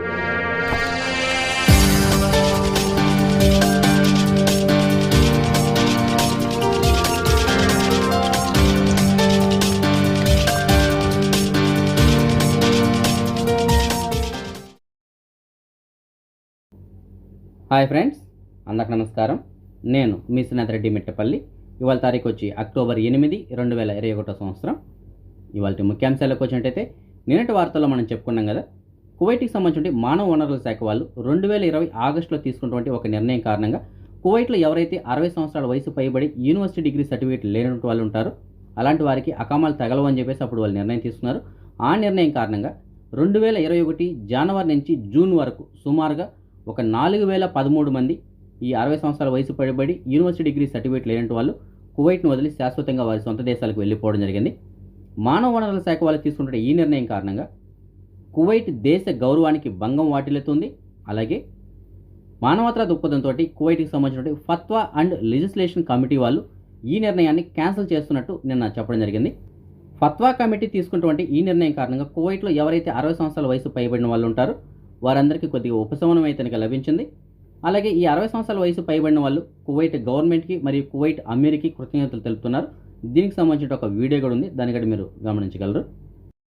Hi friends, అందరికి నమస్కారం. నేను మీ శ్రీనాథ్ రెడ్డి మిట్టపల్లి. ఇవాళ తారీఖు వచ్చి అక్టోబర్ 8, 2021 సంవత్సరం. ఇవాళ ముఖ్యాంశాలకు వచ్చినట్టయితే నిన్నటి వార్తల్లో మనం చెప్పుకున్నాం కదా, కువైట్కి సంబంధించి మానవ వనరుల శాఖ వాళ్ళు 2020 ఆగస్టులో తీసుకున్నటువంటి ఒక నిర్ణయం కారణంగా కువైట్లో ఎవరైతే 60 సంవత్సరాల వయసు పైబడి యూనివర్సిటీ డిగ్రీ సర్టిఫికేట్ లేనటువంటి వాళ్ళు ఉంటారో అలాంటి వారికి అకామాలు తగలవు అని చెప్పేసి అప్పుడు వాళ్ళు నిర్ణయం తీసుకున్నారు. ఆ నిర్ణయం కారణంగా 2021 జనవరి నుంచి జూన్ వరకు సుమారుగా ఒక 4013 మంది ఈ 60 సంవత్సరాల వయసు పడిబడి యూనివర్సిటీ డిగ్రీ సర్టిఫికేట్ లేనటువంటి వాళ్ళు కువైట్ను వదిలి శాశ్వతంగా వారి సొంత దేశాలకు వెళ్ళిపోవడం జరిగింది. మానవ వనరుల శాఖ వాళ్ళు తీసుకుంటున్న ఈ నిర్ణయం కారణంగా కువైట్ దేశ గౌరవానికి భంగం వాటిల్లుతుంది. అలాగే మానవతా దృక్పథంతో కువైట్కి సంబంధించిన ఫత్వా అండ్ లెజిస్లేషన్ కమిటీ వాళ్ళు ఈ నిర్ణయాన్ని క్యాన్సిల్ చేస్తున్నట్టు నిన్న చెప్పడం జరిగింది. ఫత్వా కమిటీ తీసుకున్నటువంటి ఈ నిర్ణయం కారణంగా కువైట్లో ఎవరైతే 60 సంవత్సరాల వయసు పైబడిన వాళ్ళు ఉంటారో వారందరికీ కొద్దిగా ఉపశమనం అయితే లభించింది. అలాగే ఈ 60 సంవత్సరాల వయసు పైబడిన వాళ్ళు కువైట్ గవర్నమెంట్కి మరియు కువైట్ అమీర్కి కృతజ్ఞతలు తెలుపుతున్నారు. దీనికి సంబంధించిన ఒక వీడియో కూడా ఉంది, దాన్ని కూడా మీరు గమనించగలరు.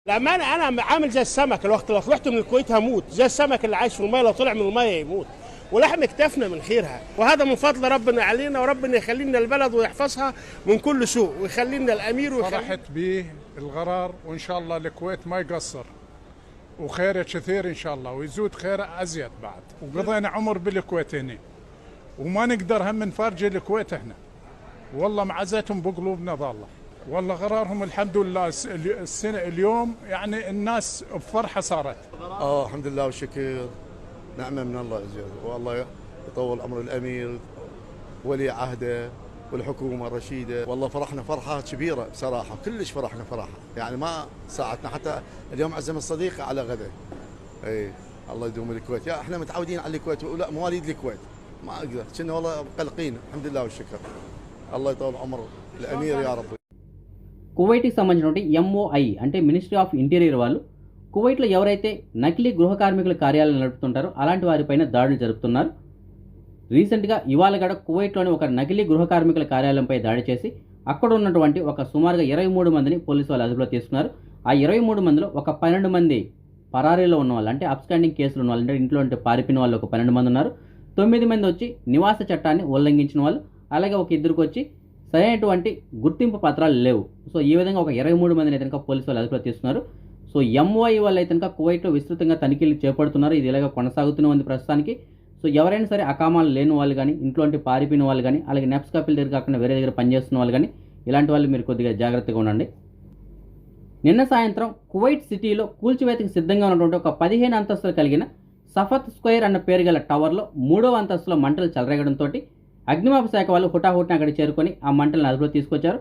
للأمانة أنا عامل زي السمك، الوقت لو طلعت من الكويت هموت، زي السمك اللي عايش في المية لو طلع من المية يموت، ولحم اكتفنا من خيرها، وهذا من فضل ربنا علينا، وربنا يخلي لنا البلد ويحفظها من كل سوء، ويخلي لنا الأمير فرحت به القرار، وإن شاء الله الكويت ما يقصر وخيره كثير إن شاء الله، ويزود خيره أزيد بعد، وقضينا عمر بالكويت هنا وما نقدر هم نفرج الكويت احنا، والله معزتهم بقلوبنا ظالة، والله قرارهم الحمد لله السنة اليوم يعني الناس بفرحة صارت. الحمد لله والشكر، نعمة من الله زيادة، والله يطول عمر الأمير ولي عهده والحكومة الرشيدة، والله فرحنا فرحة كبيرة بصراحة، كلش فرحنا فرحة، يعني ما ساعتنا حتى اليوم عزم الصديق على غدا. اي الله يدوم الكويت، يا احنا متعودين على الكويت، ولا مواليد الكويت ما اقدر، كنا والله قلقين. الحمد لله والشكر، الله يطول عمر الأمير يا رب. కువైట్కి సంబంధించినటువంటి MOI అంటే మినిస్ట్రీ ఆఫ్ ఇంటీరియర్ వాళ్ళు కువైట్లో ఎవరైతే నకిలీ గృహ కార్మికుల కార్యాలయాలు నడుపుతుంటారో అలాంటి వారిపైన దాడులు జరుపుతున్నారు. రీసెంట్గా ఇవాళ గడ కువైట్లోని ఒక నకిలీ గృహ కార్మికుల కార్యాలయంపై దాడి చేసి అక్కడ ఉన్నటువంటి ఒక సుమారుగా 23 మందిని పోలీసు వాళ్ళు అదుపులో తీసుకున్నారు. ఆ 23 మందిలో ఒక 12 మంది పరారీలో ఉన్న వాళ్ళు, అంటే అబ్స్టాండింగ్ కేసులు ఉన్న వాళ్ళు, అంటే ఇంట్లో అంటే పారిపోయిన వాళ్ళు ఒక 12 మంది ఉన్నారు. 9 మంది వచ్చి నివాస చట్టాన్ని ఉల్లంఘించిన వాళ్ళు, అలాగే ఒక ఇద్దరికి వచ్చి సరైనటువంటి గుర్తింపు పత్రాలు లేవు. సో ఈ విధంగా ఒక 23 మందిని అయితే పోలీసు వాళ్ళు అదుపులో తీసుకున్నారు. సో MOI వాళ్ళు అయితే కువైట్లో విస్తృతంగా తనిఖీలు చేపడుతున్నారు. ఇది ఇలాగ కొనసాగుతూనే ఉంది ప్రస్తుతానికి. సో ఎవరైనా సరే అకామాలు లేని వాళ్ళు కానీ, ఇంట్లో అంటే పారిపోయిన వాళ్ళు కానీ, అలాగే నెప్స్ కాపీల దగ్గర కాకుండా వేరే దగ్గర పనిచేస్తున్న వాళ్ళు కానీ, ఇలాంటి వాళ్ళు మీరు కొద్దిగా జాగ్రత్తగా ఉండండి. నిన్న సాయంత్రం కువైట్ సిటీలో కూల్చివేతకు సిద్ధంగా ఉన్నటువంటి ఒక 15 అంతస్తులు కలిగిన సఫత్ స్క్వేర్ అన్న పేరు గల టవర్లో 3వ అంతస్తులో మంటలు చెలరేగడంతో అగ్నిమాపక శాఖ వాళ్ళు హుటాహుటిన అక్కడికి చేరుకొని ఆ మంటలను అదుపులో తీసుకొచ్చారు.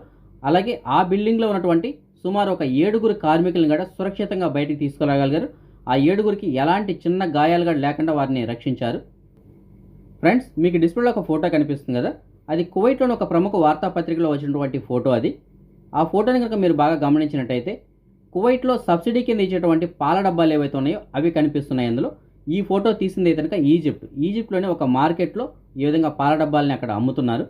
అలాగే ఆ బిల్డింగ్లో ఉన్నటువంటి సుమారు ఒక 7 కార్మికులను కూడా సురక్షితంగా బయటికి తీసుకురాగలిగారు. ఆ 7 ఎలాంటి చిన్న గాయాలు కూడా లేకుండా వారిని రక్షించారు. ఫ్రెండ్స్, మీకు డిస్ప్లేలో ఒక ఫోటో కనిపిస్తుంది కదా, అది కువైట్లోని ఒక ప్రముఖ వార్తాపత్రికలో వచ్చినటువంటి ఫోటో అది. ఆ ఫోటోని కనుక మీరు బాగా గమనించినట్టయితే కువైట్లో సబ్సిడీ కింద ఇచ్చేటువంటి పాల డబ్బాలు ఏవైతే ఉన్నాయో అవి కనిపిస్తున్నాయి అందులో. ఈ ఫోటో తీసింది అయితే కనుక ఈజిప్ట్లోని ఒక మార్కెట్లో ఈ విధంగా పాల డబ్బాలని అక్కడ అమ్ముతున్నారు.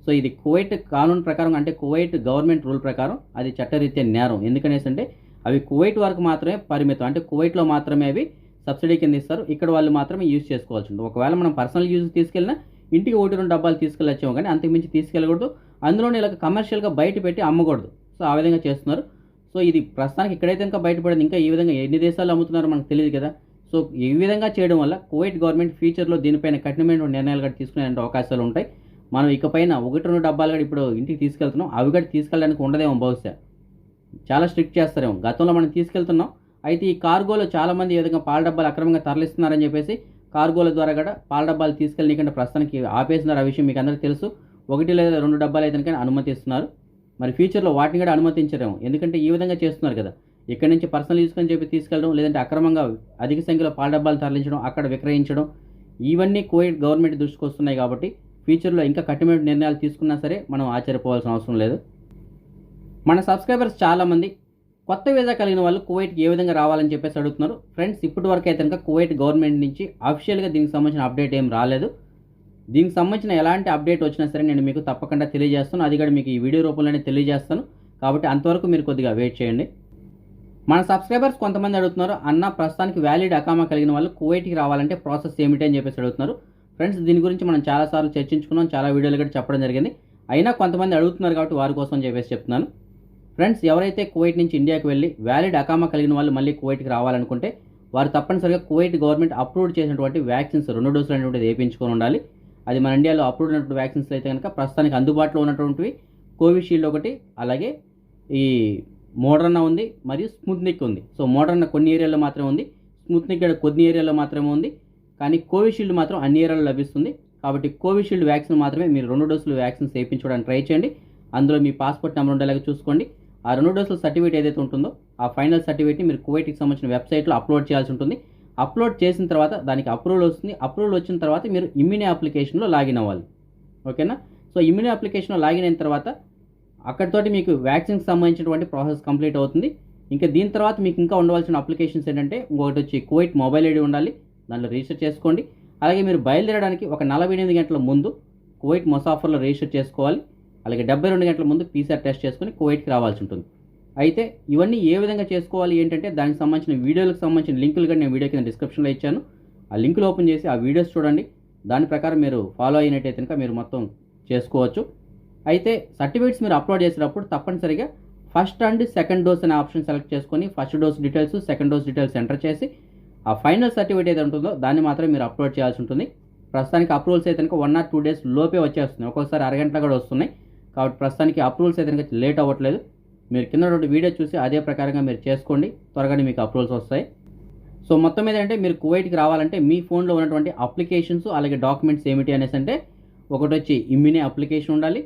సో ఇది కువైట్ కానూన్ ప్రకారం, అంటే కువైట్ గవర్నమెంట్ రూల్ ప్రకారం అది చట్టరీత్యా నేరం. ఎందుకనేసి అంటే అవి కువైట్ వరకు మాత్రమే పరిమితం, అంటే కువైట్లో మాత్రమే అవి సబ్సిడీ కింద ఇస్తారు. ఇక్కడ వాళ్ళు మాత్రమే యూజ్ చేసుకోవాల్సి ఉంటుంది. ఒకవేళ మనం పర్సనల్ యూజ్ తీసుకెళ్ళినా ఇంటికి 1-2 డబ్బాలు తీసుకెళ్ళొచ్చాము, కానీ అంతకుమించి తీసుకెళ్ళకూడదు. అందులోనే ఇలా కమర్షియల్గా బయట పెట్టి అమ్మకూడదు. సో ఆ విధంగా చేస్తున్నారు. సో ఇది ప్రస్తుతానికి ఇక్కడైతే ఇంకా బయటపడింది. ఇంకా ఈ విధంగా ఎన్ని దేశాలు అమ్ముతున్నారో మనకు తెలియదు కదా. సో ఈ విధంగా చేయడం వల్ల కువైట్ గవర్నమెంట్ ఫ్యూచర్లో దీనిపైన కఠినమైన నిర్ణయాలు కూడా తీసుకునే అవకాశాలు ఉంటాయి. మనం ఇకపైన 1-2 డబ్బాలు కూడా ఇప్పుడు ఇంటికి తీసుకెళ్తున్నాం, అవి కూడా తీసుకెళ్ళడానికి ఉండదేమో బహుశా. చాలా స్ట్రిక్ట్ చేస్తారేమో. గతంలో మనం తీసుకెళ్తున్నాం, అయితే ఈ కార్గోలో చాలామంది ఈ విధంగా పాల డబ్బాలు అక్రమంగా తరలిస్తున్నారని చెప్పేసి కార్గోల ద్వారా కూడా పాల డబ్బాలు తీసుకెళ్ళనీకంటే ప్రస్తుతానికి ఆపేస్తున్నారు. ఆ విషయం మీకు అందరికీ తెలుసు. 1 లేదా 2 డబ్బాలు అయితే కానీ అనుమతిస్తున్నారు. మరి ఫ్యూచర్లో వాటిని కూడా అనుమతించరేమో, ఎందుకంటే ఈ విధంగా చేస్తున్నారు కదా. ఇక్కడి నుంచి పర్సనల్ యూజ్ అని చెప్పి తీసుకెళ్ళడం, లేదంటే అక్రమంగా అధిక సంఖ్యలో పాల డబ్బాలు తరలించడం, అక్కడ విక్రయించడం, ఇవన్నీ కువైట్ గవర్నమెంట్ దృష్టికి వస్తున్నాయి. కాబట్టి ఫ్యూచర్లో ఇంకా కఠినమైన నిర్ణయాలు తీసుకున్నా సరే మనం ఆశ్చర్యపోవాల్సిన అవసరం లేదు. మన సబ్స్క్రైబర్స్ చాలామంది కొత్త వీసా కలిగిన వాళ్ళు కువైట్కి ఏ విధంగా రావాలని చెప్పేసి అడుగుతున్నారు. ఫ్రెండ్స్, ఇప్పటి వరకు అయితే కనుక కువైట్ గవర్నమెంట్ నుంచి అఫీషియల్గా దీనికి సంబంధించిన అప్డేట్ ఏం రాలేదు. దీనికి సంబంధించిన ఎలాంటి అప్డేట్ వచ్చినా సరే నేను మీకు తప్పకుండా తెలియజేస్తాను. అది కూడా మీకు ఈ వీడియో రూపంలోనే తెలియజేస్తాను. కాబట్టి అంతవరకు మీరు కొద్దిగా వెయిట్ చేయండి. మన సబ్స్క్రైబర్స్ కొంతమంది అడుగుతున్నారు, అన్న ప్రస్తుతానికి వ్యాలిడ్ అకామా కలిగిన వాళ్ళు కువైట్కి రావాలంటే ప్రాసెస్ ఏమిటి అని చెప్పేసి అడుగుతున్నారు. ఫ్రెండ్స్, దీని గురించి మనం చాలాసార్లు చర్చించుకున్నాం, చాలా వీడియోలు కూడా చెప్పడం జరిగింది. అయినా కొంతమంది అడుగుతున్నారు కాబట్టి వారి కోసం చెప్పేసి చెప్తున్నాను. ఫ్రెండ్స్, ఎవరైతే కువైట్ నుంచి ఇండియాకి వెళ్ళి వ్యాలిడ్ అకామా కలిగిన వాళ్ళు మళ్ళీ కువైట్కి రావాలనుకుంటే వారు తప్పనిసరిగా కువైట్ గవర్నమెంట్ అప్రూవ్ చేసినటువంటి వ్యాక్సిన్స్ 2 డోసులు అనేటువంటిది వేయించుకొని ఉండాలి. అది మన ఇండియాలో అప్రూవ్ అయినటువంటి వ్యాక్సిన్స్ అయితే కనుక ప్రస్తుతానికి అందుబాటులో ఉన్నటువంటివి కోవిషీల్డ్ ఒకటి, అలాగే ఈ మోడర్నా ఉంది, మరియు స్పుత్నిక్ ఉంది. సో మోడర్నా కొన్ని ఏరియాలో మాత్రమే ఉంది, స్పుత్నిక్ కొన్ని ఏరియాలో మాత్రమే ఉంది, కానీ కోవిషీల్డ్ మాత్రం అన్ని ఏరియాలో లభిస్తుంది. కాబట్టి కోవిషీల్డ్ వ్యాక్సిన్ మాత్రమే మీరు 2 డోసులు వ్యాక్సిన్స్ వేయించుకోవడానికి ట్రై చేయండి. అందులో మీ పాస్పోర్ట్ నెంబర్ ఉండేలాగా చూసుకోండి. ఆ 2 డోసుల సర్టిఫికేట్ ఏదైతే ఉంటుందో ఆ ఫైనల్ సర్టిఫికేట్ని మీరు కువైట్కి సంబంధించిన వెబ్సైట్లో అప్లోడ్ చేయాల్సి ఉంటుంది. అప్లోడ్ చేసిన తర్వాత దానికి అప్రూవల్ వస్తుంది. అప్రూవల్ వచ్చిన తర్వాత మీరు ఇమ్యూని అప్లికేషన్లో లాగిన్ అవ్వాలి. ఓకేనా? సో ఇమ్యూని అప్లికేషన్లో లాగిన్ అయిన తర్వాత అక్కడితోటి మీకు వ్యాక్సిన్కి సంబంధించినటువంటి ప్రాసెస్ కంప్లీట్ అవుతుంది. ఇంకా దీని తర్వాత మీకు ఇంకా ఉండవలసిన అప్లికేషన్స్ ఏంటంటే, ఇంకొకటి వచ్చి కువైట్ మొబైల్ ఐడి ఉండాలి, దాంట్లో రిజిస్టర్ చేసుకోండి. అలాగే మీరు బయలుదేరడానికి ఒక 48 గంటల ముందు కువైట్ ముసాఫర్లో రిజిస్టర్ చేసుకోవాలి. అలాగే 72 గంటల ముందు PCR టెస్ట్ చేసుకుని కువైట్కి రావాల్సి ఉంటుంది. అయితే ఇవన్నీ ఏ విధంగా చేసుకోవాలి ఏంటంటే దానికి సంబంధించిన వీడియోలకు సంబంధించిన లింకులు కూడా నేను వీడియో కింద డిస్క్రిప్షన్లో ఇచ్చాను. ఆ లింకులు ఓపెన్ చేసి ఆ వీడియోస్ చూడండి. దాని ప్రకారం మీరు ఫాలో అయినట్టయితే కనుక మీరు మొత్తం చేసుకోవచ్చు. అయితే సర్టిఫికేట్స్ మీరు అప్లోడ్ చేసేటప్పుడు తప్పనిసరిగా ఫస్ట్ అండ్ సెకండ్ డోస్ అనే ఆప్షన్ సెలెక్ట్ చేసుకొని first dose details, second dose details enter చేసి ఆ ఫైనల్ సర్టిఫికేట్ ఏది ఉంటుందో దాన్ని మాత్రమే మీరు అప్లోడ్ చేయాల్సి ఉంటుంది. ప్రస్తుతానికి అప్రూవల్స్ అయితే కనుక 1 or 2 days లోపే వచ్చేస్తున్నాయి, ఒక్కొక్కసారి అరగంటలో కూడా వస్తున్నాయి. కాబట్టి ప్రస్తుతానికి అప్రూవల్స్ అయితే కనుక లేట్ అవ్వట్లేదు. మీరు కింద వీడియో చూసి అదే ప్రకారంగా మీరు చేసుకోండి, త్వరగానే మీకు అప్రూవల్స్ వస్తాయి. సో మొత్తం మీద అంటే మీరు కువైట్కి రావాలంటే మీ ఫోన్లో ఉన్నటువంటి అప్లికేషన్స్ అలాగే డాక్యుమెంట్స్ ఏమిటి అనేసి అంటే, ఒకటి వచ్చి ఇమ్యూని అప్లికేషన్ ఉండాలి,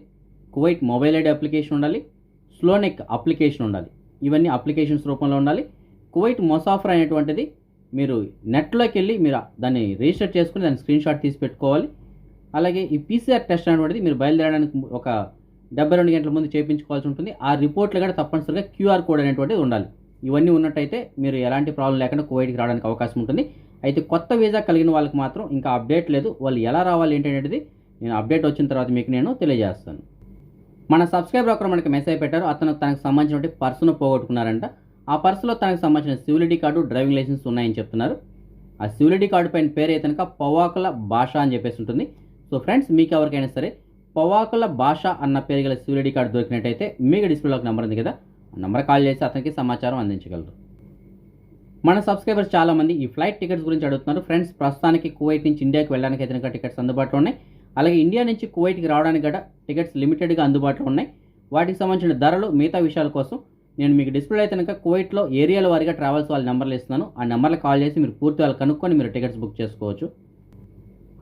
కువైట్ మొబైల్ ఐడి అప్లికేషన్ ఉండాలి, స్లోనెక్ అప్లికేషన్ ఉండాలి. ఇవన్నీ అప్లికేషన్స్ రూపంలో ఉండాలి. కువైట్ ముసాఫర్ అనేటువంటిది మీరు నెట్లోకి వెళ్ళి మీరు దాన్ని రిజిస్టర్ చేసుకుని దాన్ని స్క్రీన్ షాట్ తీసి పెట్టుకోవాలి. అలాగే ఈ PCR టెస్ట్ అనేటువంటిది మీరు బయలుదేరడానికి ఒక 72 గంటల ముందు చేయించుకోవాల్సి ఉంటుంది. ఆ రిపోర్ట్లు కూడా తప్పనిసరిగా QR కోడ్ అనేటువంటిది ఉండాలి. ఇవన్నీ ఉన్నట్టయితే మీరు ఎలాంటి ప్రాబ్లం లేకుండా కువైట్కి రావడానికి అవకాశం ఉంటుంది. అయితే కొత్త వీసా కలిగిన వాళ్ళకి మాత్రం ఇంకా అప్డేట్ లేదు. వాళ్ళు ఎలా రావాలి ఏంటనేది నేను అప్డేట్ వచ్చిన తర్వాత మీకు నేను తెలియజేస్తాను. మన సబ్స్క్రైబర్ ఒకరు మనకి మెసేజ్ పెట్టారు, అతను తనకు సంబంధించిన పర్సును పోగొట్టుకున్నారంట. ఆ పర్సులో తనకు సంబంధించిన civil ID card, driving licence ఉన్నాయని చెప్తున్నారు. ఆ సివిల్ ఐడి కార్డు పైన పేరు అయితే కనుక పవాకుల భాష అని చెప్పేసి ఉంటుంది. సో ఫ్రెండ్స్, మీకు ఎవరికైనా సరే పవాకుల భాష అన్న పేరు గల సివిల్ ఐడి కార్డు దొరికినట్టయితే మీకు డిస్ప్లేలో ఒక నెంబర్ ఉంది కదా, ఆ నెంబర్ కాల్ చేసి అతనికి సమాచారం అందించగలరు. మన సబ్స్క్రైబర్స్ చాలామంది ఈ ఫ్లైట్ టికెట్స్ గురించి అడుగుతున్నారు. ఫ్రెండ్స్, ప్రస్తుతానికి కువైట్ నుంచి ఇండియాకి వెళ్ళడానికి అయితే కనుక టికెట్స్ అందుబాటులో ఉన్నాయి. అలాగే ఇండియా నుంచి కువైట్కి రావడానికి కూడా టికెట్స్ లిమిటెడ్గా అందుబాటులో ఉన్నాయి. వాటికి సంబంధించిన ధరలు మిగతా విషయాల కోసం నేను మీకు డిస్ప్లే అయితే కనుక కువైట్లో ఏరియాల వారీగా ట్రావెల్స్ వాళ్ళ నెంబర్లు ఇస్తున్నాను. ఆ నెంబర్లు కాల్ చేసి మీరు పూర్తి వాళ్ళు కనుక్కొని మీరు టికెట్స్ బుక్ చేసుకోవచ్చు.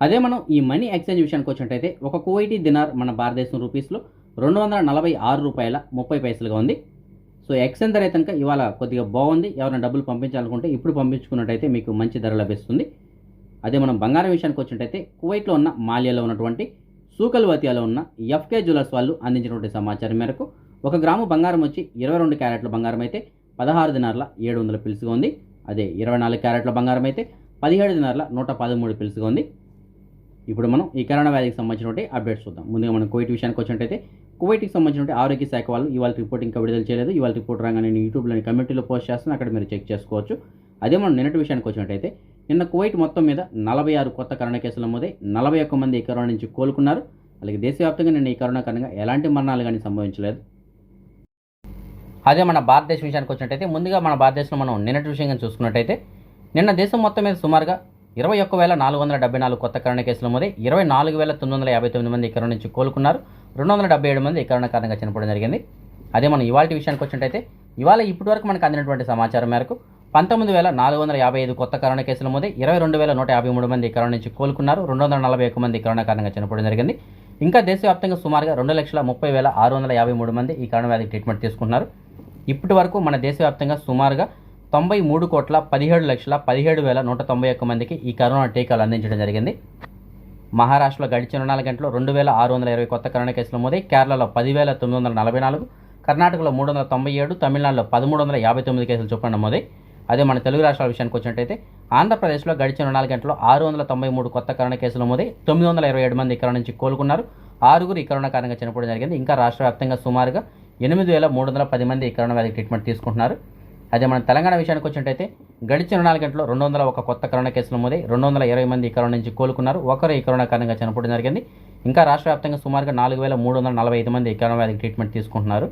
అదే మనం ఈ మనీ ఎక్స్చేంజ్ విషయానికి వచ్చినట్టయితే ఒక కువైటీ దినార్ మన భారతదేశం రూపీస్లో 246 రూపాయల 30 పైసలుగా ఉంది. సో ఎక్స్చేంజ్ ధర అయితే కనుక ఇవాళ కొద్దిగా బాగుంది. ఎవరైనా డబ్బులు పంపించాలనుకుంటే ఇప్పుడు పంపించుకున్నట్టయితే మీకు మంచి ధర లభిస్తుంది. అదే మనం బంగారం విషయానికి వచ్చినట్టయితే కువైట్లో ఉన్న మాలియాలో ఉన్నటువంటి సూకల్వతియాలో ఉన్న FK జ్యువెలర్స్ వాళ్ళు అందించినటువంటి సమాచారం మేరకు 1 గ్రాము బంగారం వచ్చి 22 క్యారెట్ల బంగారం అయితే 16 దినార్ల 700 పిల్స్గా ఉంది. అదే 24 క్యారెట్ల బంగారం అయితే 17 దినార్ల 113 పిల్స్గా ఉంది. ఇప్పుడు మనం ఈ కరోనా వ్యాధికి సంబంధించినటువంటి అప్డేట్స్ చూద్దాం. ముందుగా మనం కువైట్ విషయానికి వచ్చినట్టయితే కువైట్కి సంబంధించిన ఆరోగ్య శాఖ వాళ్ళు ఇవాళ రిపోర్ట్ ఇంకా విడుదల చేయలేదు. ఇవాళ రిపోర్ట్ రాగానే నేను యూట్యూబ్లోని కమ్యూనిటీలో పోస్ట్ చేస్తాను, అక్కడ మీరు చెక్ చేసుకోవచ్చు. అదే మనం నిన్నటి విషయానికి వచ్చినట్టయితే నిన్న కువైట్ మొత్తం మీద 46 కొత్త కరోనా కేసులు నమోదై 41 మంది ఈ కరోనా నుంచి కోలుకున్నారు. అలాగే దేశవ్యాప్తంగా నిన్న ఈ కరోనా కారణంగా ఎలాంటి మరణాలు కానీ సంభవించలేదు. అదే మన భారతదేశం విషయానికి వచ్చినట్టయితే ముందుగా మన భారతదేశంలో మనం నిన్నటి విషయంగా చూసుకున్నట్టయితే నిన్న దేశం మొత్తం మీద సుమారుగా 21,474 కొత్త కరోనా కేసులు నమోదై 24,959 మంది ఈ కరోనా నుంచి కోలుకున్నారు. 277 మంది ఈ కరోనా కారణంగా చనిపోవడం జరిగింది. అదే మనం ఇవాళ విషయానికి వచ్చినట్టయితే ఇవాళ ఇప్పటి వరకు మనకు అందినటువంటి సమాచారం మేరకు 19,455 కొత్త కరోనా కేసులు నమోదై 22,153 మంది ఈ కరోనా నుంచి కోలుకున్నారు. 241 మంది ఈ కరోనా కారణంగా చనిపోవడం జరిగింది. ఇంకా దేశవ్యాప్తంగా సుమారుగా 2,30,653 మంది ఈ కరోనా వ్యాధికి ట్రీట్మెంట్ తీసుకుంటున్నారు. ఇప్పటి వరకు మన దేశవ్యాప్తంగా సుమారుగా 93,17,17,191 మందికి ఈ కరోనా టీకాలు అందించడం జరిగింది. మహారాష్ట్రలో గడిచిన 24 గంటల్లో 2,620 కొత్త కరోనా కేసులు నమోదై కేరళలో 10,944, కర్ణాటకలో 397, తమిళనాడులో 1359 కేసులు చొప్పున నమోదై. అదే మన తెలుగు రాష్ట్రాల విషయానికి వచ్చినట్టయితే ఆంధ్రప్రదేశ్లో గడిచిన 24 గంటల్లో 693 కొత్త కరోనా కేసులు నమోదై 927 మంది కరోనా నుంచి కోలుకున్నారు. 6గురు ఈ కరోనా కారణంగా చనిపోవడం జరిగింది. ఇంకా రాష్ట్ర వ్యాప్తంగా సుమారుగా 8310 మంది ఈ కరోనా వ్యాధికి ట్రీట్మెంట్ తీసుకుంటున్నారు. అదే మన తెలంగాణ విషయానికి వచ్చినట్టయితే గడిచిన 24 గంటల్లో 201 కొత్త కరోనా కేసులు నమోదై 220 మంది ఈ కరోనా నుంచి కోలుకున్నారు. ఒకరు ఈ కరోనా కారణంగా చనిపోవడం జరిగింది. ఇంకా రాష్ట్ర వ్యాప్తంగా సుమారుగా 4345 మంది ఈ కరోనా వ్యాధికి ట్రీట్మెంట్ తీసుకుంటున్నారు.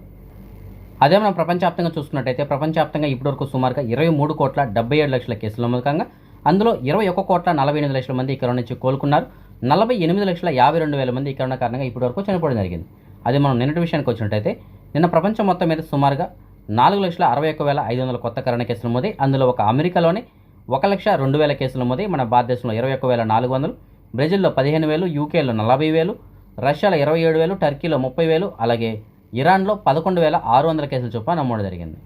అదే మనం ప్రపంచవ్యాప్తంగా చూసుకున్నట్టయితే ప్రపంచవ్యాప్తంగా ఇప్పటివరకు సుమారుగా 23,77,00,000 కేసులు నమోదు కాగా అందులో 21,48,00,000 మంది ఈ కరోనా నుంచి కోలుకున్నారు. 48,52,000 మంది ఈ కరోనా కారణంగా ఇప్పటివరకు చనిపోవడం జరిగింది. అదే మనం నిన్నటి విషయానికి వచ్చినట్టయితే నిన్న ప్రపంచం మొత్తం మీద సుమారుగా 4,61,500 కొత్త కరోనా కేసులు నమోదై అందులో ఒక అమెరికాలోనే 1,02,000 కేసులు నమోదై మన భారతదేశంలో 21,400, బ్రెజిల్లో 15,000, యూకేలో 40,000, రష్యాలో 27,000, టర్కీలో 30,000, అలాగే ఇరాన్లో 11,600 కేసులు చొప్పున నమోదు జరిగింది.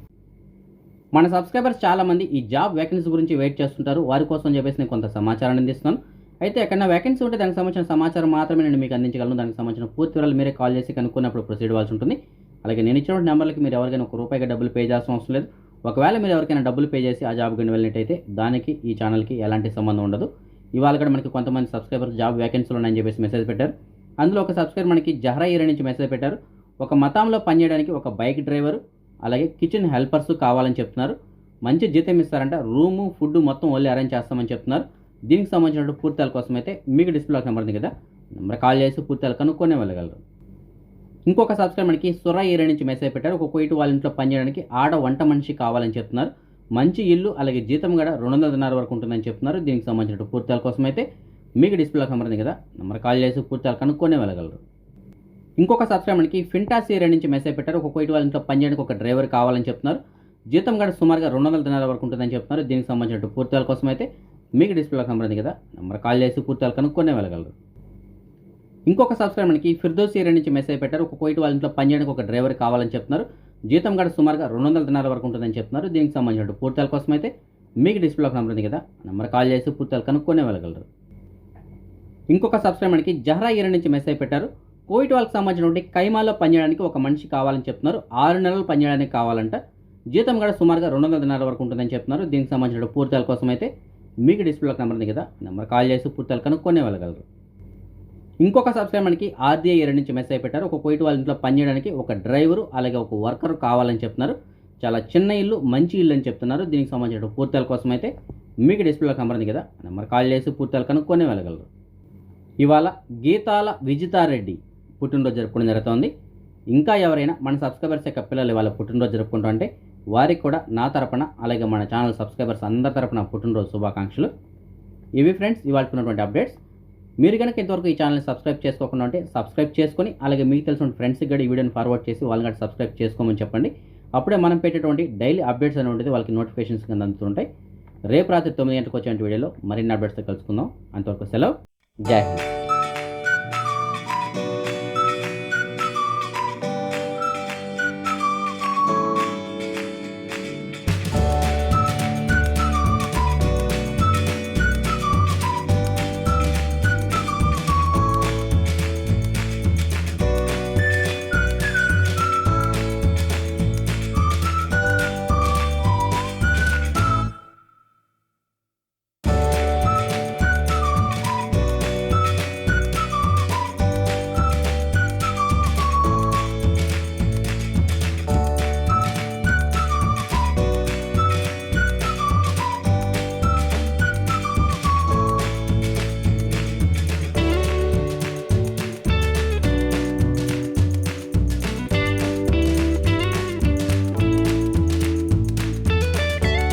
మన సబ్స్క్రైబర్స్ చాలామంది ఈ జాబ్ వేకెన్సీ గురించి వెయిట్ చేస్తుంటారు. వారి కోసం చెప్పేసి నేను కొంత సమాచారాన్ని అందిస్తున్నాను. అయితే ఎక్కడైనా వేకెన్సీ ఉంటే దానికి సంబంధించిన సమాచారం మాత్రమే నేను మీకు అందించగలను. దానికి సంబంధించిన పూర్తి వివరాలు మీరే కాల్ చేసి కనుక్కున్నప్పుడు ప్రొసీడ్ అవ్వాల్సి ఉంటుంది. అలాగే నేను ఇచ్చిన నెంబర్లకి మీరు ఎవరికైనా ₹1 డబ్బులు పే చేయాల్సిన అవసరం లేదు. ఒకవేళ మీరు ఎవరికైనా డబ్బులు పే చేసి ఆ జాబ్కి వెళ్ళినట్టయితే దానికి ఈ ఛానల్కి ఎలాంటి సంబంధం ఉండదు. ఇవాళ కూడా మనకి కొంతమంది సబ్స్క్రైబర్స్ జాబ్ వేకెన్సీలు ఉన్నాయని చెప్పేసి మెసేజ్ పెట్టారు. అందులో ఒక సబ్స్క్రైబర్ మనకి జహరా ఏరియా నుంచి మెసేజ్ పెట్టారు. ఒక మతాంలో పనిచేయడానికి ఒక బైక్ డ్రైవరు అలాగే కిచెన్ హెల్పర్స్ కావాలని చెప్తున్నారు. మంచి జీతం ఇస్తారంట. రూము ఫుడ్ మొత్తం ఓన్లీ అరేంజ్ చేస్తామని చెప్తున్నారు. దీనికి సంబంధించిన పూర్తిల కోసం అయితే మీకు డిస్ప్లే నెంబర్ ఉంది కదా, నెంబర్ కాల్ చేసి పూర్తిలు కనుక్కొనే వెళ్ళగలరు. ఇంకొక సబ్స్క్రైబర్ మనకి సురా ఏరియా నుంచి మెసేజ్ పెట్టారు. ఒక కోయిట్ వాళ్ళ ఇంట్లో పనిచేయడానికి ఆడ వంట మనిషి కావాలని చెప్తున్నారు. మంచి ఇల్లు అలాగే జీతం కూడా 200 వరకు ఉంటుందని చెప్తున్నారు. దీనికి సంబంధించిన పూర్తిల కోసం అయితే మీకు డిస్ప్లే నెంబర్ ఉంది కదా, నెంబర్ కాల్ చేసి పూర్తిలు కనుక్కొనే వెళ్ళగలరు. ఇంకొక సబ్స్క్రైబర్ మనకి ఫింటాస్ ఏరియా నుంచి మెసేజ్ పెట్టారు. ఒక కోయిట్ వాళ్ళ ఇంట్లో పనిచేయడానికి ఒక డ్రైవర్ కావాలని చెప్తున్నారు. జీతం కూడా సుమారుగా 200 వరకు ఉంటుందని చెప్తున్నారు. దీనికి సంబంధించిన పూర్తిల కోసం అయితే మీకు డిస్ప్లే నెంబర్ ఉంది కదా, నెంబర్ కాల్ చేసి పూర్తిలు కనుక్కొనే వెళ్ళగలరు. ఇంకొక సబ్స్క్రైబర్ మనకి ఫిర్దోస్ ఏరియా నుంచి మెసేజ్ పెట్టారు. ఒక కోయిట్ వాళ్ళ ఇంట్లో పనిచేయడానికి ఒక డ్రైవర్ కావాలని చెప్తున్నారు. జీతం కూడా సుమారుగా 200 వరకు ఉంటుందని చెప్తున్నారు. దీనికి సంబంధించిన పూర్తిల కోసం అయితే మీకు డిస్ప్లే నెంబర్ ఉంది కదా, నెంబర్ కాల్ చేసి పూర్తిలు కనుక్కొనే వెళ్ళగలరు. ఇంకొక సబ్స్క్రైబర్ మనకి జహరా ఏరియా నుంచి మెసేజ్ పెట్టారు. కోవిడ్ వాళ్ళకి సంబంధించినటువంటి కైమాలో పనిచేయడానికి ఒక మనిషి కావాలని చెప్తున్నారు. 6 నెలలు పనిచేయడానికి కావాలంట. జీతం కూడా సుమారుగా 200 వరకు ఉంటుందని చెప్తున్నారు. దీనికి సంబంధించిన పూర్తిల కోసం అయితే మీకు డిస్ప్లే నెంబర్ ఉంది కదా, నెంబర్ కాల్ చేసి పూర్తిలు కనుక్కొనే వెళ్ళగలరు. ఇంకొక సబ్స్క్రైబర్ మనకి ఆర్డీఐ ఏరియా నుంచి మెసేజ్ పెట్టారు. ఒక కోయిట్ వాళ్ళ ఇంట్లో పనిచేయడానికి ఒక డ్రైవరు అలాగే ఒక వర్కర్ కావాలని చెప్తున్నారు. చాలా చిన్న ఇల్లు మంచి ఇల్లు అని చెప్తున్నారు. దీనికి సంబంధించిన పూర్తిల కోసం అయితే మీకు డిస్ప్లే నెంబర్ ఉంది కదా, నెంబర్ కాల్ చేసి పూర్తిలు కనుక్కొనే వెళ్ళగలరు. ఇవాళ గీతాల విజితారెడ్డి పుట్టినరోజు జరుపుకోవడం జరుగుతోంది. ఇంకా ఎవరైనా మన సబ్స్క్రైబర్స్ యొక్క పిల్లలు ఇవాళ పుట్టినరోజు జరుపుకుంటూ అంటే వారికి కూడా నా తరపున అలాగే మన ఛానల్ సబ్స్క్రైబర్స్ అందరి తరపున పుట్టినరోజు శుభాకాంక్షలు. ఇవి ఫ్రెండ్స్ ఇవాళ అప్డేట్స్. మీరు కనుక ఇంతవరకు ఈ ఛానల్ని సబ్స్క్రైబ్ చేసుకోకుండా ఉంటే సబ్స్క్రైబ్ చేసుకొని అలాగే మీకు తెలిసిన ఫ్రెండ్స్కి కూడా ఈ వీడియోని ఫార్వర్డ్ చేసి వాళ్ళని కూడా సబ్స్క్రైబ్ చేసుకోమని చెప్పండి. అప్పుడే మనం పెట్టేటువంటి డైలీ అప్డేట్స్ అని ఉంటుంది వాళ్ళకి నోటిఫికేషన్స్ కింద అందుతుంటాయి. రేపు రాత్రి 9 గంటలకు వచ్చే వీడియోలో మరిన్ని అప్డేట్స్తో కలుసుకుందాం. అంతవరకు సెలవు. జై హింద్.